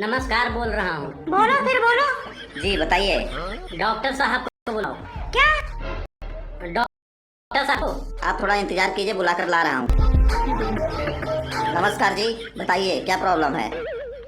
नमस्कार बोल रहा हूँ। बोलो फिर बोलो। जी बताइए। डॉक्टर साहब को बुलाओ। क्या? डॉक्टर साहब को। आप थोड़ा इंतजार कीजिए, बुलाकर ला रहा हूँ। नमस्कार जी, बताइए क्या प्रॉब्लम है।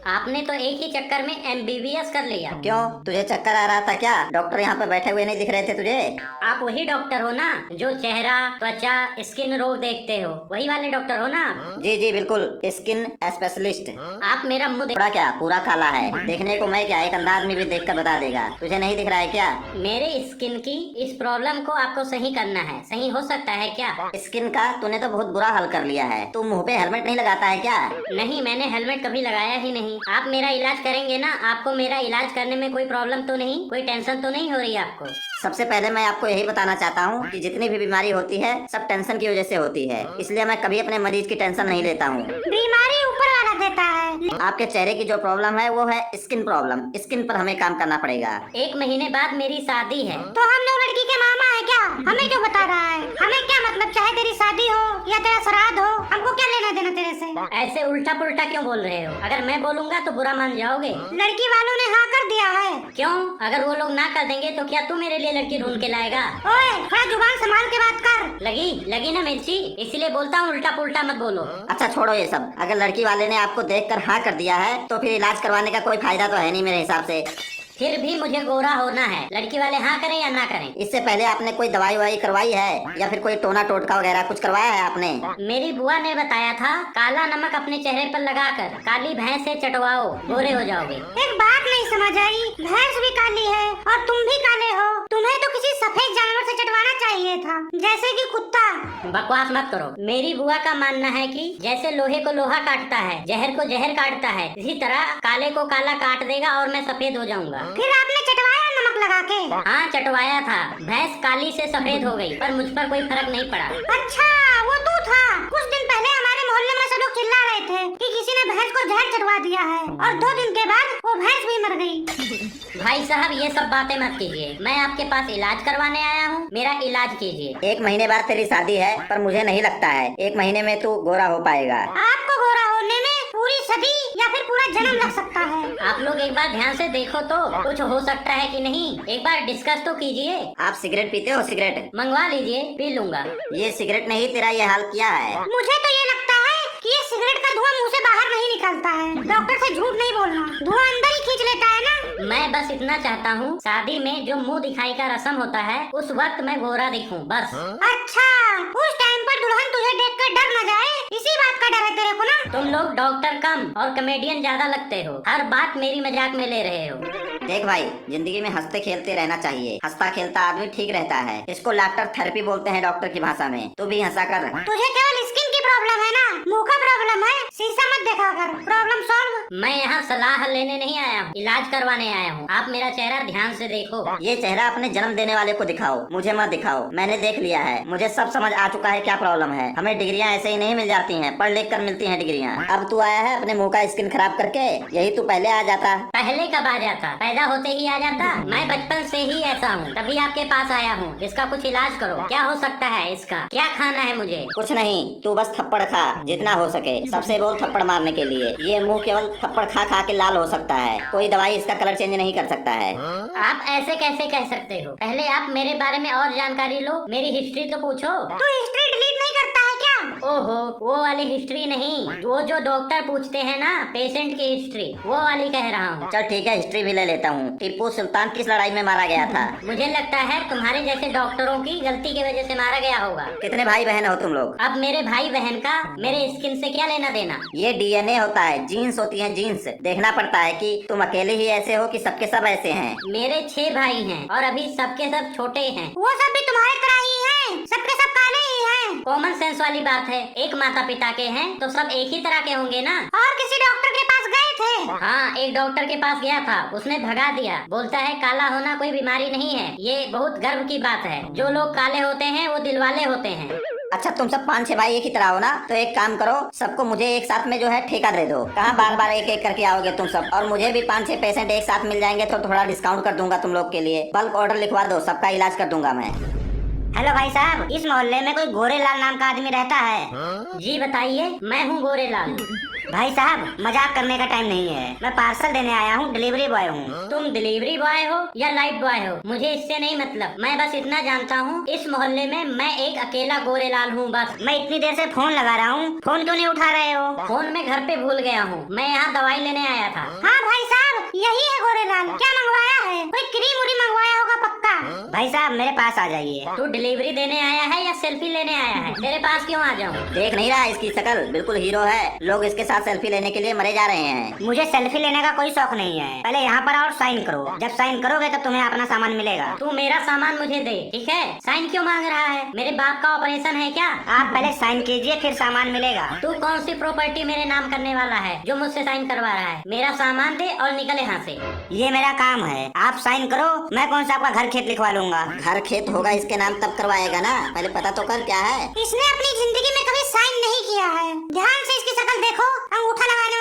आपने तो एक ही चक्कर में MBBS कर लिया। क्यों, तुझे चक्कर आ रहा था क्या? डॉक्टर यहाँ पे बैठे हुए नहीं दिख रहे थे तुझे? आप वही डॉक्टर हो ना जो चेहरा, त्वचा, स्किन रोग देखते हो, वही वाले डॉक्टर हो ना? जी जी बिल्कुल, स्किन स्पेशलिस्ट। आप मेरा मुंह थोड़ा क्या पूरा काला है, देखने को मैं क्या एक अंदाज में भी देखकर बता देगा। तुझे नहीं दिख रहा है क्या? मेरे स्किन की इस प्रॉब्लम को आपको सही करना है, सही हो सकता है क्या? स्किन का तूने तो बहुत बुरा हाल कर लिया है। तू मुंह पे हेलमेट नहीं लगाता है क्या? नहीं, मैंने हेलमेट कभी लगाया ही नहीं। आप मेरा इलाज करेंगे ना? आपको मेरा इलाज करने में कोई प्रॉब्लम तो नहीं, कोई टेंशन तो नहीं हो रही आपको? सबसे पहले मैं आपको यही बताना चाहता हूँ कि जितनी भी बीमारी होती है सब टेंशन की वजह से होती है, इसलिए मैं कभी अपने मरीज की टेंशन नहीं लेता हूँ। बीमारी ऊपर वाला देता है। आपके चेहरे की जो प्रॉब्लम है वो है स्किन प्रॉब्लम। स्किन पर हमें काम करना पड़ेगा। 1 महीने बाद मेरी शादी है। तो हम लोग लड़की के मामा है क्या? हमें क्यों बता रहा है? हमें क्या मतलब, चाहे तेरी शादी हो या तेरा श्राद्ध हो, हमको क्या लेना देना तेरे से? ऐसे उल्टा पुल्टा क्यों बोल रहे हो? अगर मैं बोलूँगा तो बुरा मान जाओगे। लड़की वालों ने हाँ कर दिया है। क्यों? अगर वो लोग ना कर देंगे तो क्या तू मेरे लिए लड़की ढूंढ के लाएगा? ओए, थोड़ा जुबान संभाल के बात कर। लगी ना मिर्ची, इसलिए बोलता हूँ उल्टा पुल्टा मत बोलो। अच्छा छोड़ो ये सब। अगर लड़की वाले ने आपको देखकर हाँ कर दिया है तो फिर इलाज करवाने का कोई फायदा तो है नहीं मेरे हिसाब से। फिर भी मुझे गोरा होना है, लड़की वाले हाँ करें या ना करें। इससे पहले आपने कोई दवाई ववाई करवाई है या फिर कोई टोना टोटका वगैरह कुछ करवाया है आपने? मेरी बुआ ने बताया था काला नमक अपने चेहरे पर लगाकर काली भैंस से चटवाओ, गोरे हो जाओगे। एक बात नहीं समझ आई, भैंस भी काली है और तुम भी काले हो। तुम्हें तो किसी सफेद जानवर से चटवाना चाहिए था, जैसे कि कुत्ता। बकवास मत करो। मेरी बुआ का मानना है कि जैसे लोहे को लोहा काटता है, जहर को जहर काटता है, इसी तरह काले को काला काट देगा और मैं सफेद हो जाऊंगा। फिर आपने चटवाया नमक लगा के? हाँ चटवाया था। भैंस काली से सफेद हो गई, पर मुझ पर कोई फर्क नहीं पड़ा। अच्छा, वो तू था। कुछ दिन पहले हमारे मोहल्ले में सब लोग चिल्ला रहे थे कि किसी ने भैंस को जहर चटवा दिया है और 2 दिन के बाद वो भैंस भी मर गई। भाई साहब ये सब बातें मत कीजिए, मैं आपके पास इलाज करवाने आया हूँ, मेरा इलाज कीजिए। 1 महीने बाद तेरी शादी है, पर मुझे नहीं लगता है 1 महीने में तू गोरा हो पाएगा। आपको गोरा होने में पूरी सदी या फिर पूरा जन्म लग सकता है। आप लोग एक बार ध्यान से देखो तो कुछ हो सकता है कि नहीं, एक बार डिस्कस तो कीजिए। आप सिगरेट पीते हो? सिगरेट मंगवा लीजिए, पी लूंगा। ये सिगरेट ने ही तेरा ये हाल किया है। मुझे तो ये लगता है कि ये सिगरेट का धुआं मुंह से बाहर नहीं निकलता है। डॉक्टर से झूठ नहीं बोलना, धुआं अंदर ही खींच लेता है ना। मैं बस इतना चाहता हूँ शादी में जो मुंह दिखाई का रस्म होता है उस वक्त मैं गोरा दिखूं, बस। अच्छा, उस टाइम पर दुल्हन तुझे देखकर डर न जाए, इसी बात का डर है तेरे को ना? तुम लोग डॉक्टर कम और कॉमेडियन ज्यादा लगते हो, हर बात मेरी मजाक में ले रहे हो। देख भाई, जिंदगी में हंसते खेलते रहना चाहिए। हंसता खेलता आदमी ठीक रहता है। इसको लाफ्टर थेरेपी बोलते हैं डॉक्टर की भाषा में। तू भी हंसा कर। तुझे केवल स्किन की प्रॉब्लम है ना, मुंह का प्रॉब्लम है। शीशा मत देखा कर, प्रॉब्लम सॉल्व। मैं यहाँ सलाह लेने नहीं आया हूँ, इलाज करवाने आया हूँ। आप मेरा चेहरा ध्यान से देखो। ये चेहरा अपने जन्म देने वाले को दिखाओ, मुझे मत दिखाओ। मैंने देख लिया है, मुझे सब समझ आ चुका है क्या प्रॉब्लम है। हमें डिग्रियां ऐसे ही नहीं मिल जाती हैं, पढ़ लिख कर मिलती हैं डिग्रियां। अब तू आया है अपने मुंह का स्किन खराब करके, यही तू पहले आ जाता। पहले कब आ जाता? पैदा होते ही आ जाता। मैं बचपन से ही ऐसा हूँ, तभी आपके पास आया हूँ। इसका कुछ इलाज करो। क्या हो सकता है इसका? क्या खाना है मुझे? कुछ नहीं, तू बस थप्पड़ खा जितना हो सके। सबसे बोल थप्पड़ मारने के लिए। ये मुंह केवल थप्पड़ खा खा के लाल हो सकता है, कोई दवाई इसका कलर चेंज नहीं कर सकता है। आप ऐसे कैसे कह सकते हो? पहले आप मेरे बारे में और जानकारी लो, मेरी हिस्ट्री तो पूछो। तू हिस्ट्री डिलीट नहीं करता है क्या? ओहो, वो वाली हिस्ट्री नहीं, वो जो डॉक्टर पूछते हैं ना पेशेंट की हिस्ट्री, वो वाली कह रहा हूँ। चल ठीक है, हिस्ट्री भी ले लेता हूँ। टीपू सुल्तान किस लड़ाई में मारा गया था? मुझे लगता है तुम्हारे जैसे डॉक्टरों की गलती की वजह से मारा गया होगा। कितने भाई बहन हो तुम लोग? अब मेरे भाई बहन का मेरे स्किन से क्या लेना देना? ये डीएनए होता है, जीन्स होती है जीन्स। देखना पड़ता है कि तुम अकेले ही ऐसे हो कि सबके सब ऐसे हैं। मेरे 6 भाई हैं और अभी सबके सब छोटे हैं। वो सब भी तुम्हारी तरह ही हैं, सबके सब काले ही हैं। कॉमन सेंस वाली बात है, एक माता पिता के हैं तो सब एक ही तरह के होंगे ना। और किसी डॉक्टर के पास गए थे? हाँ, एक डॉक्टर के पास गया था, उसने भगा दिया। बोलता है काला होना कोई बीमारी नहीं है, ये बहुत गर्व की बात है। जो लोग काले होते हैं वो दिलवाले होते हैं। अच्छा तुम सब 5-6 भाई एक ही तरह हो ना, तो एक काम करो, सबको मुझे एक साथ में जो है ठेका दे दो। कहाँ बार बार एक एक करके आओगे तुम सब। और मुझे भी 5-6 पेशेंट एक साथ मिल जाएंगे तो थोड़ा डिस्काउंट कर दूंगा तुम लोग के लिए। बल्क ऑर्डर लिखवा दो, सबका इलाज कर दूंगा मैं। हेलो भाई साहब, इस मोहल्ले में कोई गोरेलाल नाम का आदमी रहता है? जी बताइए, मैं हूँ गोरेलाल। भाई साहब मजाक करने का टाइम नहीं है, मैं पार्सल देने आया हूँ, डिलीवरी बॉय हूँ। तुम डिलीवरी बॉय हो या लाइट बॉय हो, मुझे इससे नहीं मतलब। मैं बस इतना जानता हूँ, इस मोहल्ले में मैं एक अकेला गोरेलाल हूँ बस। मैं इतनी देर से फोन लगा रहा हूँ, फोन क्यों नहीं उठा रहे हो? फोन में घर पे भूल गया हूँ, मैं यहाँ दवाई लेने आया था। हाँ भाई साहब यही है गोरेलाल, क्या मंगवाया है? कोई क्रीम उरी मंगवाया होगा पक्का। भाई साहब मेरे पास आ जाइए। तू डिलीवरी देने आया है या सेल्फी लेने आया है? तेरे पास क्यों आ जाऊँ? देख नहीं रहा इसकी शक्ल, बिल्कुल हीरो है। लोग इसके साथ सेल्फी लेने के लिए मरे जा रहे हैं। मुझे सेल्फी लेने का कोई शौक नहीं है। पहले यहाँ पर और साइन करो, जब साइन करोगे तब तुम्हें अपना सामान मिलेगा। तू मेरा सामान मुझे दे, ठीक है? साइन क्यों मांग रहा है? मेरे बाप का ऑपरेशन है क्या? आप पहले साइन कीजिए फिर सामान मिलेगा। तू कौन सी प्रॉपर्टी मेरे नाम करने वाला है जो मुझसे साइन करवा रहा है? मेरा सामान दे और निकल यहाँ से। ये मेरा काम है, आप साइन करो, मैं कौन सा आपका घर खेत लिखवा लूंगा। घर खेत होगा इसके नाम तब करवाएगा ना, पहले पता तो कर क्या है। इसने अपनी जिंदगी में कभी साइन नहीं किया है। ध्यान से इसकी शक्ल देखो, अंगूठा लगाने